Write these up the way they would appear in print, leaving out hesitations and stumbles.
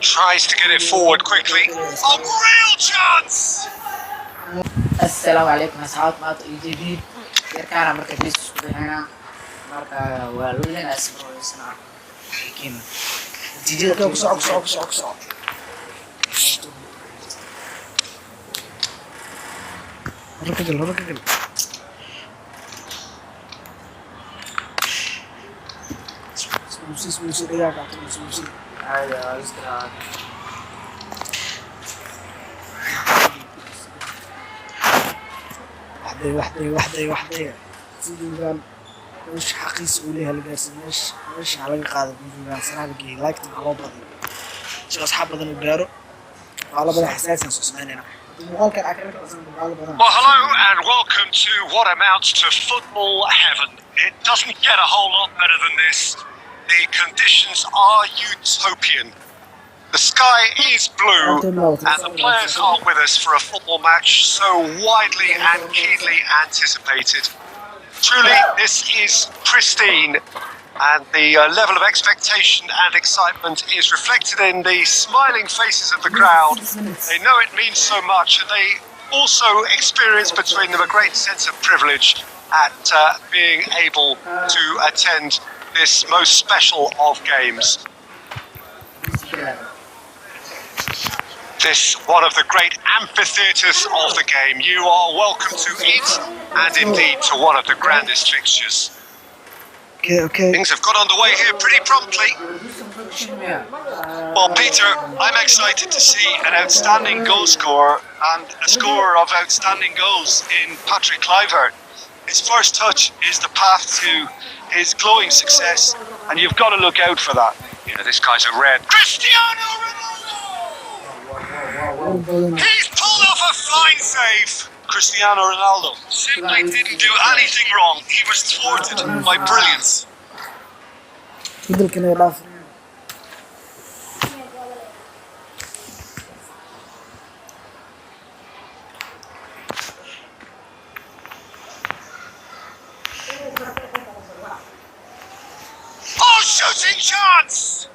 Tries to get it forward quickly. A real chance! السلام عليكم أصحاب مات الجديد يركانا مركز بيس هنا مركز والولنا اسمه يسمع لكن الجديد كوكس ركض سموسي رياض سموسي هذا يسكر وحدي سيدي مش حقيس وليها الجالس مش على قاعدة من صراحة بقي لايكت مع بعض شو أصحاب بدن وجارو على بدن حساس نصوصنا Well, hello and welcome to what amounts to football heaven. It doesn't get a whole lot better than this. The conditions are utopian. The sky is blue and the players are with us for a football match so widely and keenly anticipated. Truly, this is pristine, and the level of expectation and excitement is reflected in the smiling faces of the crowd. They know it means so much, and they also experience between them a great sense of privilege at being able to attend this most special of games. This one of the great amphitheatres of the game. You are welcome to it, and indeed to one of the grandest fixtures. Okay. Things have got underway here pretty promptly. Well, Peter, I'm excited to see an outstanding goal scorer and a scorer of outstanding goals in Patrick Kluivert. His first touch is the path to his glowing success, and you've got to look out for that. Yeah, this guy's a red. Cristiano Ronaldo! He's pulled off a fine save. Cristiano Ronaldo simply didn't do anything wrong. He was thwarted by brilliance. Oh, shooting chance!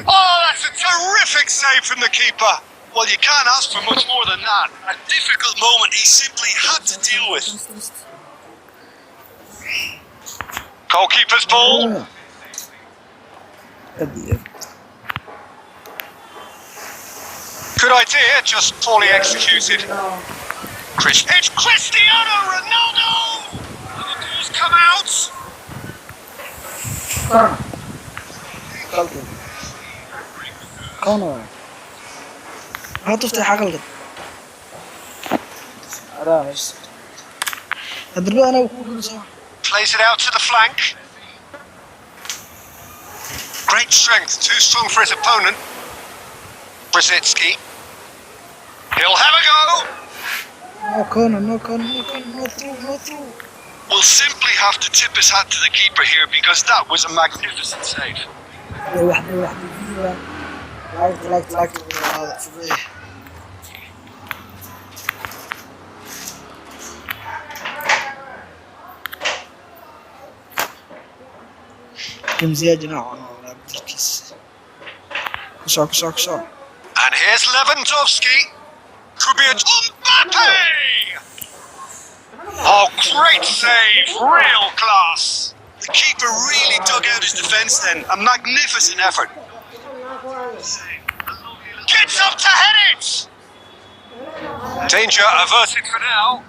Oh, that's a terrific save from the keeper. Well, you can't ask for much more than that. A difficult moment he simply had to deal with. Goalkeeper's ball. Good idea, just poorly executed. It's Cristiano Ronaldo! And the ball's come out. هتفتح عقلك أدري أنا وكل صح Plays it out to the flank. Great strength, too strong for his opponent. Brzezinski. He'll have a go. No through. We'll simply have to tip his hat to the keeper here because that was a magnificent save. like كم زيادة نوعا ولا بتركيز كسر And here's Lewandowski. Could be a Mbappe! Oh, great save, real class. The keeper really dug out his defence then. A magnificent effort. Gets up to head it! Danger averted for now.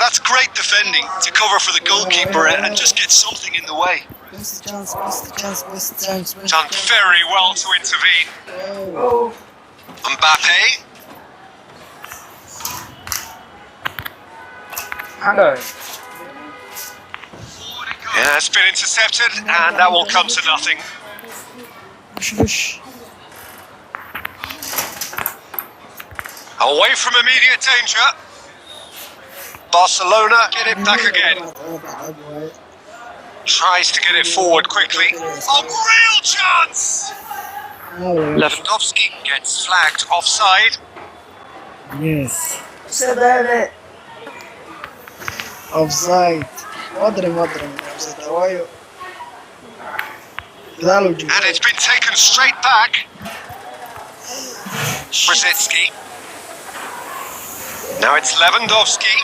That's great defending to cover for the goalkeeper and just get something in the way. best chance Done very well to intervene. Mbappe. Yeah, it's been intercepted, and that will come to nothing. وش Away from immediate danger. Barcelona get it back again. Tries to get it forward quickly. A real chance! Lewandowski gets flagged offside. Yes. Offside. مضرب offside. gadaal uu joogo And it's been taken straight back. Brzezinski. Now it's Lewandowski.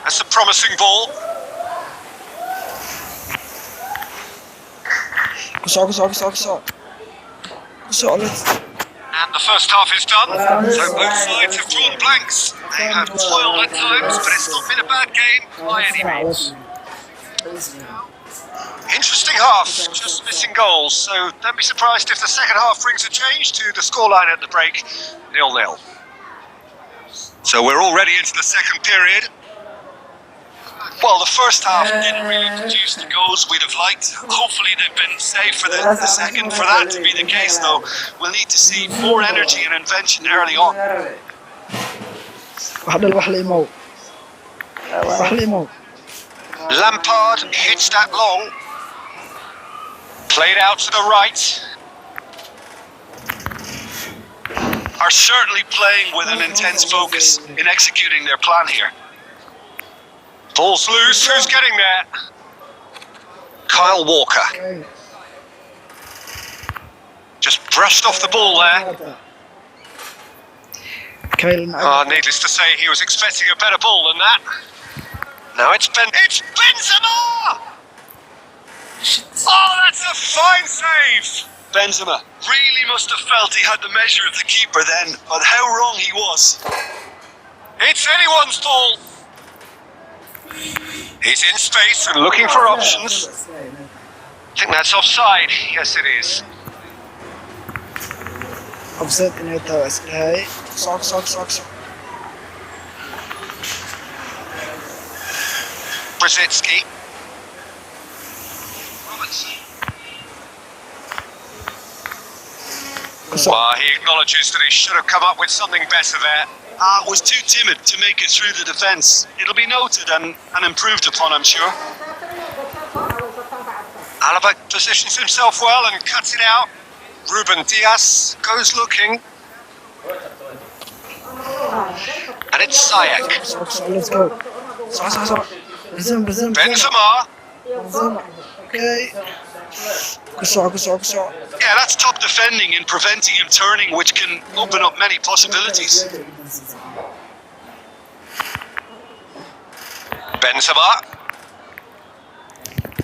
That's a promising ball. ku soco let's And the first half is done. So both sides have drawn blanks. They have toiled at times, but it's not been a bad game by any means. Interesting half, just missing goals. So don't be surprised if the second half brings a change to the scoreline at the break, 0-0. So we're already into the second period. Well, the first half didn't really produce the goals we'd have liked. Hopefully they've been saved for the second. For that to be the case, though, we'll need to see more energy and invention early on. wax la imow Lampard hits that long. Played out to the right. Are certainly playing with an intense focus in executing their plan here. Ball's loose. Who's getting there? Kyle Walker. Just brushed off the ball there. Kyle Needless to say, he was expecting a better ball than that. Now it's Benzema! Oh, that's a fine save! Benzema really must have felt he had the measure of the keeper then, but how wrong he was. It's anyone's ball. He's in space and looking for options. I think that's offside. Yes, it is. offset inay tahay waa isdhahay soc Brzezinski. Well, he acknowledges that he should have come up with something better there. Was too timid to make it through the defence. It'll be noted and improved upon, I'm sure. Alaba positions himself well and cuts it out. Ruben Diaz goes looking. And it's Ziyech. let's go soc Benzema. okay ku soc Yeah, that's top defending in preventing him turning, which can open up many possibilities. Benzema.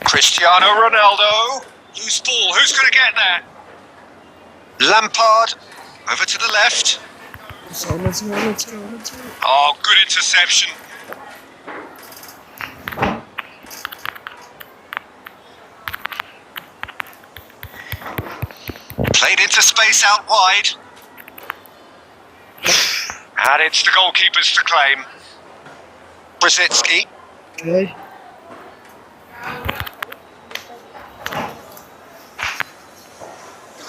Cristiano Ronaldo. Loose ball. Who's going to get there? Lampard. Over to the left. let's go Oh, good interception. Played into space out wide. And it's the goalkeepers to claim. Brzezinski. okay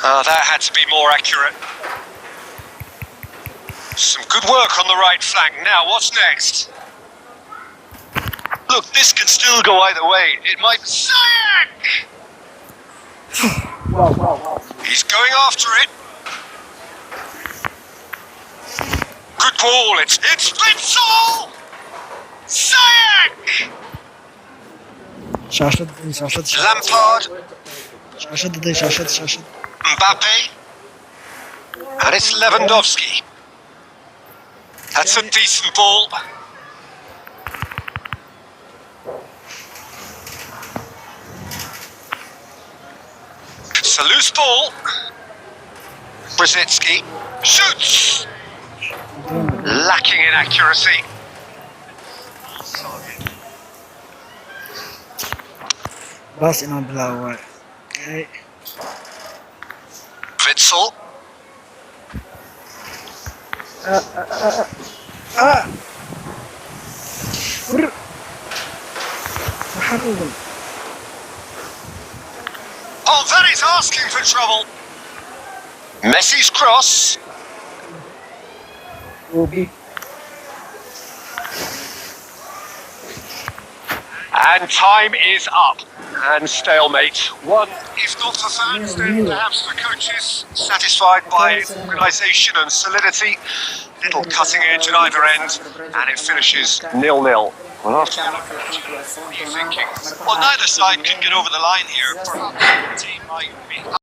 That had to be more accurate. Some good work on the right flank. Now, what's next? Look, this can still go either way. It might. Ziyech! He's going after it. Good ball. It's Witsel! Ziyech! Lampard. شاشة Mbappe. And it's Lewandowski. That's a decent ball. It's a loose ball. Brzezinski shoots. Lacking in accuracy. بس إنه بلاوي okay Witsel. محروم Oh, that is asking for trouble. Messi's cross. وبي And time is up. And stalemate. One, if not for fans, then perhaps for coaches. Satisfied by organisation and solidity. Little cutting edge at either end. And it finishes 0-0. Well, after you look at it, what are you thinking? Well, neither side can get over the line here. Perhaps the team might be